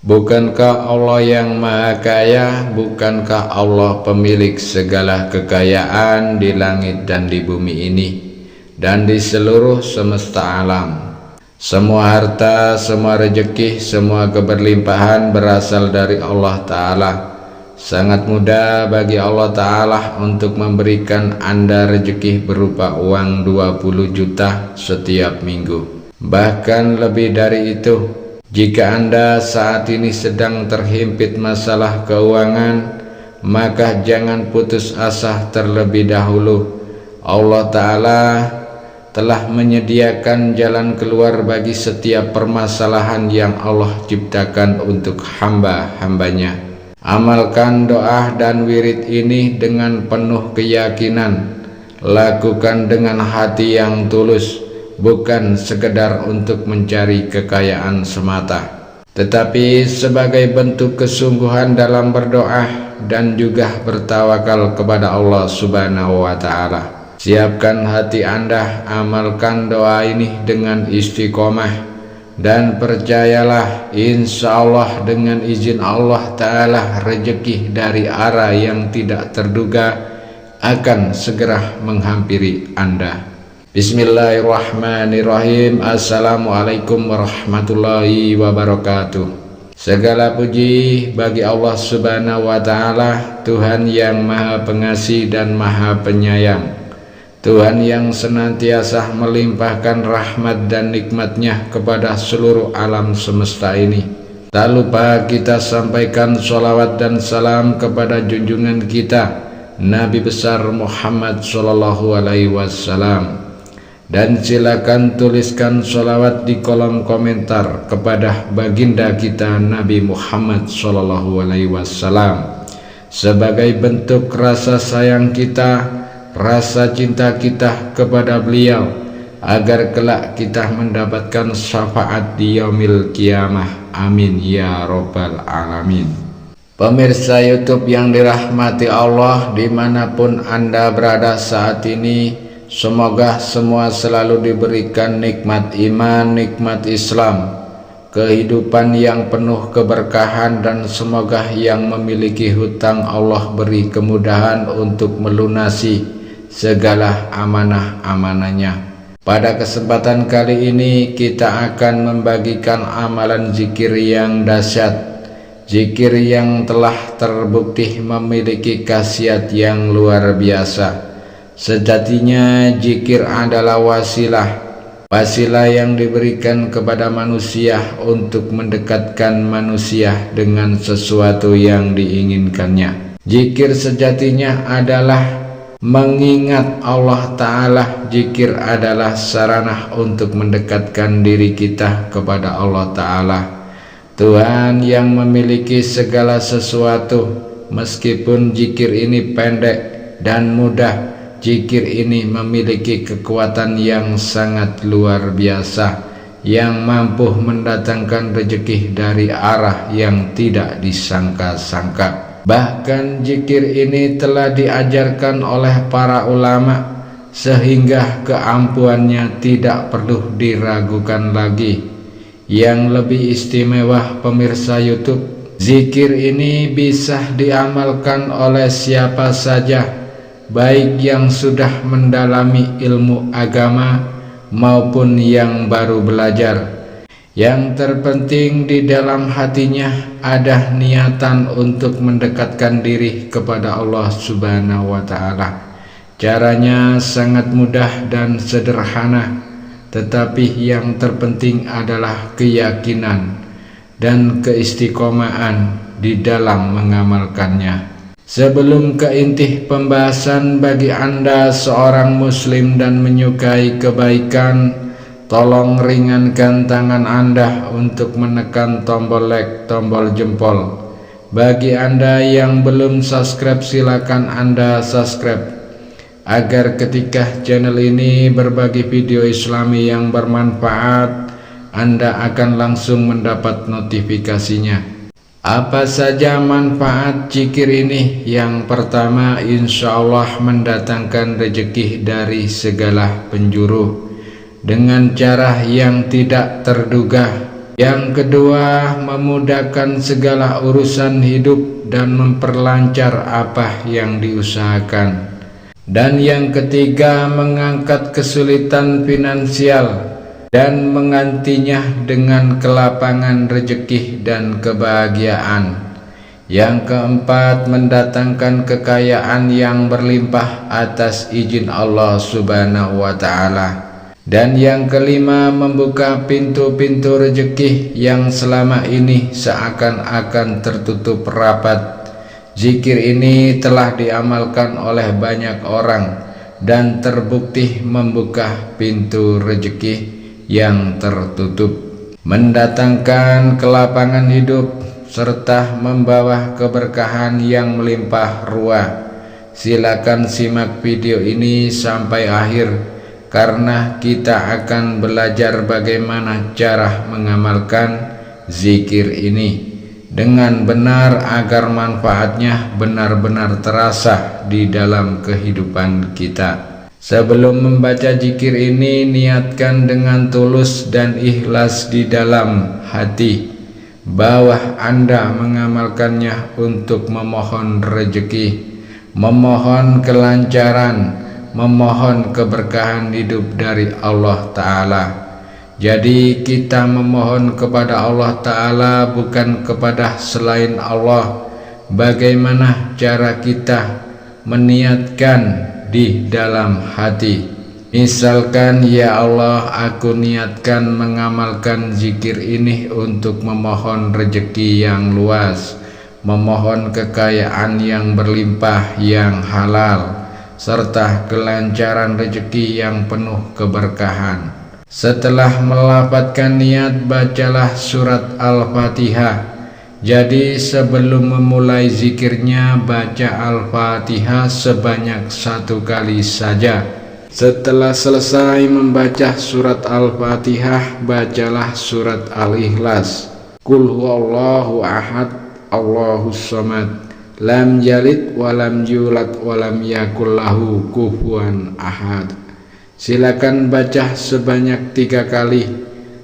Bukankah Allah yang Maha Kaya? Bukankah Allah pemilik segala kekayaan di langit dan di bumi ini dan di seluruh semesta alam? Semua harta, semua rezeki, semua keberlimpahan berasal dari Allah Ta'ala. Sangat mudah bagi Allah Ta'ala untuk memberikan Anda rezeki berupa uang 20 juta setiap minggu. Bahkan lebih dari itu. Jika Anda saat ini sedang terhimpit masalah keuangan, maka jangan putus asa terlebih dahulu. Allah Ta'ala telah menyediakan jalan keluar bagi setiap permasalahan yang Allah ciptakan untuk hamba-hambanya. Amalkan doa dan wirid ini dengan penuh keyakinan. Lakukan dengan hati yang tulus, bukan sekedar untuk mencari kekayaan semata, tetapi sebagai bentuk kesungguhan dalam berdoa dan juga bertawakal kepada Allah Subhanahu wa Ta'ala. Siapkan hati Anda, amalkan doa ini dengan istiqomah, dan percayalah, insya Allah dengan izin Allah Ta'ala rezeki dari arah yang tidak terduga akan segera menghampiri Anda. Bismillahirrahmanirrahim. Assalamualaikum warahmatullahi wabarakatuh. Segala puji bagi Allah Subhanahu wa Ta'ala, Tuhan yang Maha Pengasih dan Maha Penyayang, Tuhan yang senantiasa melimpahkan rahmat dan nikmat-Nya kepada seluruh alam semesta ini. Tak lupa kita sampaikan sholawat dan salam kepada junjungan kita Nabi besar Muhammad Sallallahu Alaihi Wasallam. Dan silakan tuliskan sholawat di kolom komentar kepada baginda kita Nabi Muhammad Sallallahu Alaihi Wasallam sebagai bentuk rasa sayang kita, rasa cinta kita kepada beliau, agar kelak kita mendapatkan syafaat di yaumil kiamah. Amin ya robbal alamin. Pemirsa YouTube yang dirahmati Allah, dimanapun Anda berada saat ini, semoga semua selalu diberikan nikmat iman, nikmat Islam, kehidupan yang penuh keberkahan, dan semoga yang memiliki hutang Allah beri kemudahan untuk melunasi segala amanah-amanahnya. Pada kesempatan kali ini kita akan membagikan amalan zikir yang dahsyat, zikir yang telah terbukti memiliki khasiat yang luar biasa. Sejatinya zikir adalah wasilah yang diberikan kepada manusia untuk mendekatkan manusia dengan sesuatu yang diinginkannya. Zikir sejatinya adalah mengingat Allah Ta'ala. Zikir adalah sarana untuk mendekatkan diri kita kepada Allah Ta'ala, Tuhan yang memiliki segala sesuatu. Meskipun zikir ini pendek dan mudah, zikir ini memiliki kekuatan yang sangat luar biasa, yang mampu mendatangkan rezeki dari arah yang tidak disangka-sangka. Bahkan zikir ini telah diajarkan oleh para ulama, sehingga keampuhannya tidak perlu diragukan lagi. Yang lebih istimewa, pemirsa YouTube, zikir ini bisa diamalkan oleh siapa saja, baik yang sudah mendalami ilmu agama maupun yang baru belajar. Yang terpenting di dalam hatinya ada niatan untuk mendekatkan diri kepada Allah Subhanahu wa Ta'ala. Caranya sangat mudah dan sederhana, tetapi yang terpenting adalah keyakinan dan keistiqomahan di dalam mengamalkannya. Sebelum ke inti pembahasan, bagi Anda seorang muslim dan menyukai kebaikan, tolong ringankan tangan Anda untuk menekan tombol like, tombol jempol. Bagi Anda yang belum subscribe, silakan Anda subscribe, agar ketika channel ini berbagi video Islami yang bermanfaat, Anda akan langsung mendapat notifikasinya. Apa saja manfaat zikir ini? Yang pertama, insya Allah mendatangkan rezeki dari segala penjuru dengan cara yang tidak terduga. Yang kedua, memudahkan segala urusan hidup dan memperlancar apa yang diusahakan. Dan yang ketiga, mengangkat kesulitan finansial dan menggantinya dengan kelapangan rezeki dan kebahagiaan. Yang keempat, mendatangkan kekayaan yang berlimpah atas izin Allah Subhanahu wa ta'ala. Dan yang kelima, membuka pintu-pintu rezeki yang selama ini seakan-akan tertutup rapat. Zikir ini telah diamalkan oleh banyak orang dan terbukti membuka pintu rezeki yang tertutup, mendatangkan kelapangan hidup, serta membawa keberkahan yang melimpah ruah. Silakan simak video ini sampai akhir, karena kita akan belajar bagaimana cara mengamalkan zikir ini dengan benar agar manfaatnya benar-benar terasa di dalam kehidupan kita. Sebelum membaca zikir ini, niatkan dengan tulus dan ikhlas di dalam hati bahwa Anda mengamalkannya untuk memohon rezeki, memohon kelancaran, memohon keberkahan hidup dari Allah Ta'ala. Jadi kita memohon kepada Allah Ta'ala, bukan kepada selain Allah. Bagaimana cara kita meniatkan di dalam hati? Misalkan, ya Allah, aku niatkan mengamalkan zikir ini untuk memohon rezeki yang luas, memohon kekayaan yang berlimpah yang halal, serta kelancaran rezeki yang penuh keberkahan. Setelah melafadzkan niat, bacalah surat Al-Fatihah. Jadi sebelum memulai zikirnya, baca Al-Fatihah sebanyak 1 kali saja. Setelah selesai membaca surat Al-Fatihah, bacalah surat Al-Ikhlas. Qul huwallahu ahad, Allahus samad, lam yalid walam yulad walam yakul lahu kufuwan ahad. Silakan baca sebanyak 3 kali.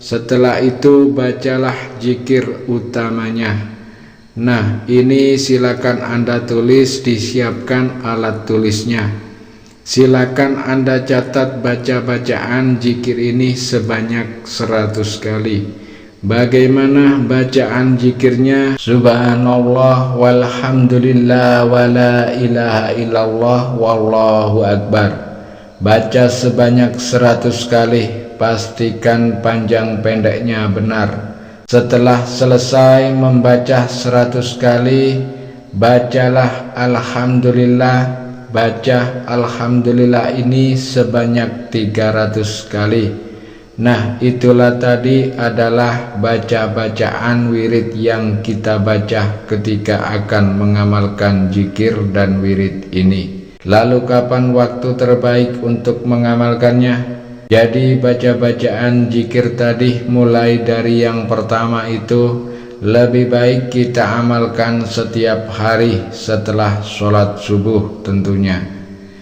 Setelah itu bacalah zikir utamanya. Nah, ini silakan Anda tulis, disiapkan alat tulisnya. Silakan Anda catat baca-bacaan zikir ini sebanyak 100 kali. Bagaimana bacaan zikirnya? Subhanallah walhamdulillah wala ilaha illallah wallahu akbar. Baca sebanyak 100 kali, pastikan panjang pendeknya benar. Setelah selesai membaca 100 kali, bacalah Alhamdulillah. Baca Alhamdulillah ini sebanyak 300 kali. Nah, itulah tadi adalah baca-bacaan wirid yang kita baca ketika akan mengamalkan zikir dan wirid ini. Lalu kapan waktu terbaik untuk mengamalkannya? Jadi baca-bacaan zikir tadi, mulai dari yang pertama itu, lebih baik kita amalkan setiap hari setelah sholat subuh tentunya.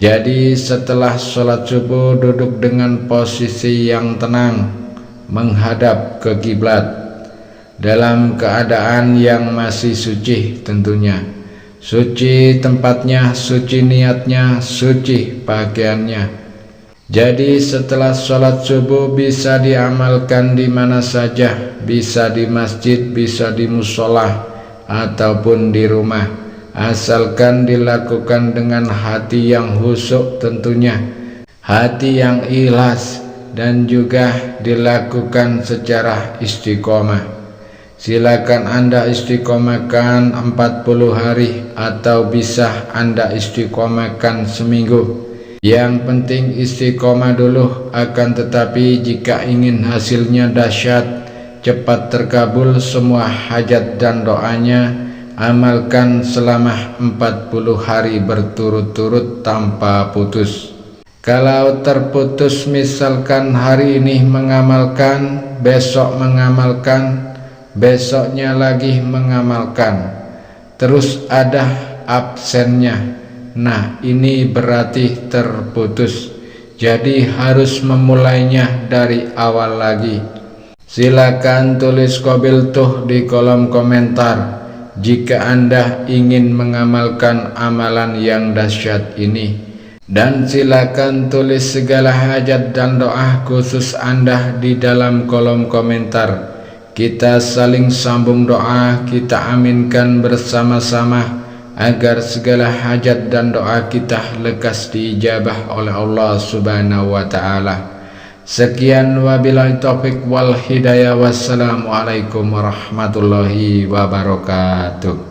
Jadi setelah sholat subuh, duduk dengan posisi yang tenang, menghadap ke kiblat, dalam keadaan yang masih suci tentunya. Suci tempatnya, suci niatnya, suci pakaiannya. Jadi setelah sholat subuh bisa diamalkan di mana saja, bisa di masjid, bisa di musola, ataupun di rumah, asalkan dilakukan dengan hati yang khusyuk tentunya, hati yang ikhlas, dan juga dilakukan secara istiqomah. Silakan Anda istiqomahkan 40 hari atau bisa Anda istiqomahkan seminggu. Yang penting istiqomah dulu. Akan tetapi jika ingin hasilnya dahsyat, cepat terkabul semua hajat dan doanya, amalkan selama 40 hari berturut-turut tanpa putus. Kalau terputus, misalkan hari ini mengamalkan, besok mengamalkan, besoknya lagi mengamalkan, terus ada absennya, nah ini berarti terputus. Jadi harus memulainya dari awal lagi. Silakan tulis qabiltuh di kolom komentar jika Anda ingin mengamalkan amalan yang dahsyat ini. Dan silakan tulis segala hajat dan doa khusus Anda di dalam kolom komentar. Kita saling sambung doa, kita aminkan bersama-sama agar segala hajat dan doa kita lekas diijabah oleh Allah Subhanahu wa Ta'ala. Sekian wabillahi taufik wal hidayah. Wassalamualaikum warahmatullahi wabarakatuh.